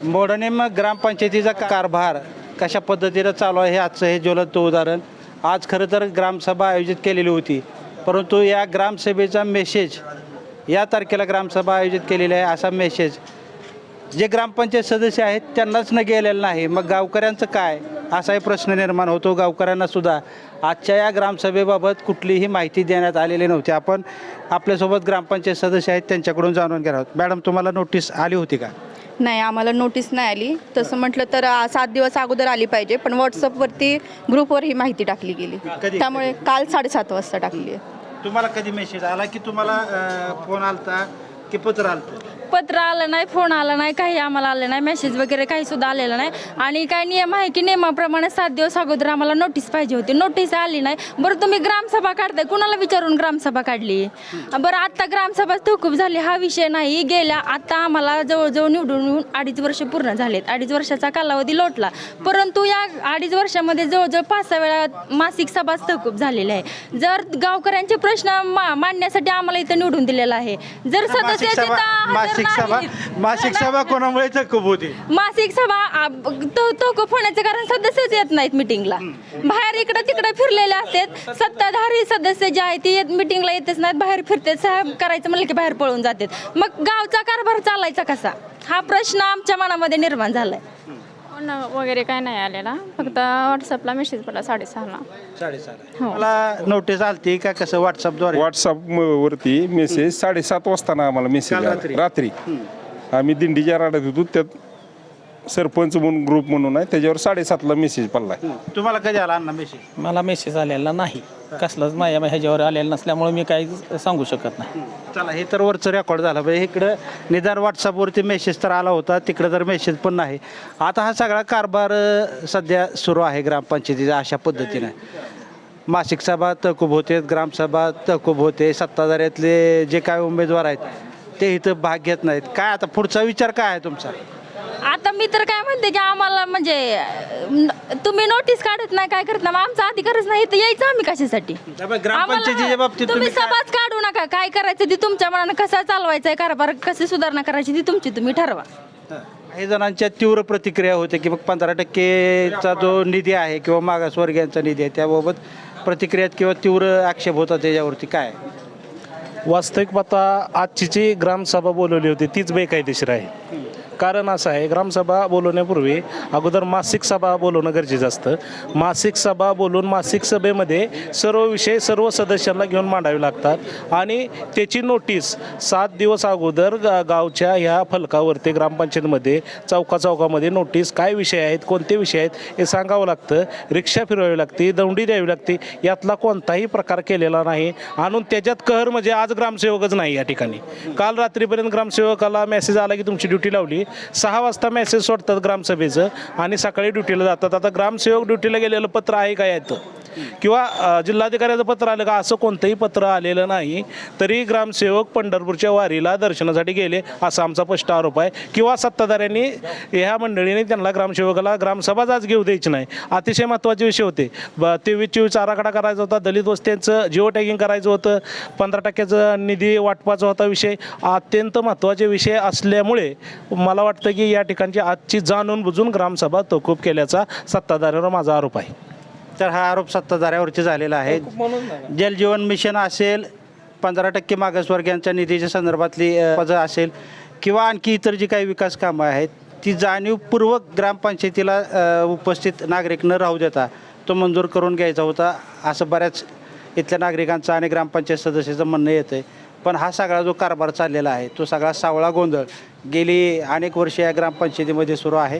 मोडणीम ग्रामपंचायतीचा कारभार कशा पद्धतीनं चालू आहे हे आजचं हे ज्वलंत उदाहरण. आज खरं तर ग्रामसभा आयोजित केलेली होती, परंतु या ग्रामसभेचा मेसेज या तारखेला ग्रामसभा आयोजित केलेली आहे असा मेसेज जे ग्रामपंचायत सदस्य आहेत त्यांनाच न गेलेलं नाही. मग गावकऱ्यांचं काय असाही प्रश्न निर्माण होतो. गावकऱ्यांना सुद्धा आजच्या या ग्रामसभेबाबत कुठलीही माहिती देण्यात आलेली नव्हती. आपण आपल्यासोबत ग्रामपंचायत सदस्य आहेत त्यांच्याकडून जाणून घेणार आहोत. मॅडम, तुम्हाला नोटीस आली होती का? नाही, आम्हाला नोटीस नाही आली. तसं म्हटलं तर 7 दिवस अगोदर आली पाहिजे, पण व्हॉट्सअपवरती ग्रुपवर ही माहिती टाकली गेली. त्यामुळे काल 7:30 वाजता टाकली आहे. तुम्हाला कधी मेसेज आला की तुम्हाला फोन आलता की पत्र आलतं? पत्र आलं नाही, फोन आला नाही, काही आम्हाला आलं नाही, मेसेज वगैरे काही सुद्धा आलेलं नाही. आणि काय नियम आहे की नियमाप्रमाणे 7 दिवस अगोदर आम्हाला नोटीस पाहिजे होती. नोटीस आली नाही. बरं, तुम्ही ग्रामसभा काढताय, कुणाला विचारून ग्रामसभा काढली? बरं, आता ग्रामसभा तहकूब झाली हा विषय नाही. गेल्या आता आम्हाला जवळजवळ निवडून येऊन 2.5 वर्ष पूर्ण झालेत. 2.5 वर्षाचा कालावधी लोटला, परंतु या 2.5 वर्षामध्ये जवळजवळ 5-6 वेळा मासिक सभा तहकूब झालेल्या आहे. जर गावकऱ्यांचे प्रश्न मांडण्यासाठी आम्हाला इथं निवडून दिलेलं आहे, जर सदस्याची मासिक सभा कोणामुळे तहकूब होती? मासिक सभा तहकूब होण्याचं कारण सदस्यच येत नाहीत मिटिंगला. बाहेर इकडे तिकडे फिरलेले असतात. सत्ताधारी सदस्य जे आहेत ते मिटिंगला येतच नाहीत, बाहेर फिरतात. साहेब करायचं म्हणलं की बाहेर पळून जातात. मग गावचा कारभार चालायचा कसा हा प्रश्न आमच्या मनामध्ये निर्माण झालाय. फोन वगैरे काय नाही आलेला, फक्त व्हॉट्सअपला मेसेज पडला 6:30ला. 6:30 मला नोटीस आलती का? कसं व्हॉट्सअपद्वारे? व्हॉट्सअपवरती मेसेज 7:30 वाजता आम्हाला मेसेज रात्री. आम्ही दिंडीच्या राड्यात होतो, त्यात सरपंच म्हणून ग्रुप म्हणून आहे, त्याच्यावर 7:30ला मेसेज पडला. तुम्हाला कधी आला अण्णा मेसेज? मला मेसेज आलेला नाही, कसलाच माझ्या ह्याच्यावर आलेला नसल्यामुळे मी काही सांगू शकत नाही. चला, हे तर वरचं रेकॉर्ड झालं पाहिजे. इकडं निदान व्हॉट्सअपवरती मेसेज तर आला होता, तिकडं तर मेसेज पण नाही. आता हा सगळा कारभार सध्या सुरू आहे ग्रामपंचायतीचा अशा पद्धतीनं. मासिक सभा तहकूब होते, ग्रामसभा तहकूब होते, सत्ताधाऱ्यातले जे काय उमेदवार आहेत ते इथं भाग घेत नाहीत. काय आता पुढचा विचार काय आहे तुमचा? आता मी तर काय म्हणते की आम्हाला म्हणजे तुम्ही नोटीस काढत नाही, काय करत नाही, आमचा अधिकारच नाही. तर यायचं आम्ही कशासाठी? ग्रामपंचायतीच्या बाबतीत तुम्ही सभाच काढू नका. काय करायचं ते तुमच्या मनानं, कसा चालवायचा आहे कारभार, कशी सुधारणा करायची ती तुमची तुम्ही ठरवा. काही जणांच्या तीव्र प्रतिक्रिया होते की मग 15%चा जो निधी आहे किंवा मागासवर्गीयांचा निधी आहे त्याबाबत प्रतिक्रियात किंवा तीव्र आक्षेप होता. त्याच्यावरती काय? वास्तविक पाहता आजची जी ग्रामसभा बोलवली होती तीच बेकायदेशीर आहे. कारण असं आहे, ग्रामसभा बोलवण्यापूर्वी अगोदर मासिक सभा बोलवणं गरजेचं असतं. मासिक सभा बोलून मासिक सभेमध्ये सर्व विषय सर्व सदस्यांना घेऊन मांडावे लागतात आणि त्याची नोटीस 7 दिवस अगोदर गावच्या ह्या फलकावरती ग्रामपंचायतमध्ये चौकामध्ये नोटीस काय विषय आहेत, कोणते विषय आहेत हे सांगावं लागतं. रिक्षा फिरवावी लागते, दौंडी द्यावी लागते. यातला कोणताही प्रकार केलेला नाही. आणून त्याच्यात कहर म्हणजे आज ग्रामसेवकच नाही या ठिकाणी. काल रात्रीपर्यंत ग्रामसेवकाला मेसेज आला की तुमची ड्युटी लावली. 6 वाजता मेसेज सोडतात ग्रामसभेचं आणि सकाळी ड्युटीला जातात. आता ग्रामसेवक ड्युटीला गेलेलं पत्र आहे का याचं, किंवा जिल्हाधिकाऱ्याचं पत्र आलं का? असं कोणतंही पत्र आलेलं नाही. तरी ग्रामसेवक पंढरपूरच्या वारीला दर्शनासाठी गेले असा आमचा स्पष्ट आरोप आहे. किंवा सत्ताधाऱ्यांनी ह्या मंडळीने त्यांना ग्रामसेवकाला ग्रामसभाच आज घेऊ द्यायची नाही. अतिशय महत्त्वाचे विषय होते. 23-24 आराखडा करायचा होता, दलित वस्त्यांचं जिओ टॅगिंग करायचं होतं, 15% निधी वाटपाचा होता विषय. अत्यंत महत्त्वाचे विषय असल्यामुळे मला वाटतं की या ठिकाणची आजची जाणून बुजून ग्रामसभा तहकूब केल्याचा सत्ताधाऱ्यांवर माझा आरोप आहे. तर हा आरोप सत्ताधाऱ्यावरती झालेला आहे. जलजीवन मिशन असेल, 15% मागासवर्गीयांच्या निधीच्या संदर्भातली पदं असेल किंवा आणखी इतर जी काही विकास कामं आहेत ती जाणीवपूर्वक ग्रामपंचायतीला उपस्थित नागरिक न राहू देता तो मंजूर करून घ्यायचा होता असं बऱ्याच इथल्या नागरिकांचं आणि ग्रामपंचायत सदस्याचं म्हणणं येतं आहे. पण हा सगळा जो कारभार चाललेला आहे तो सगळा सावळा गोंधळ गेली अनेक वर्षे या ग्रामपंचायतीमध्ये सुरू आहे.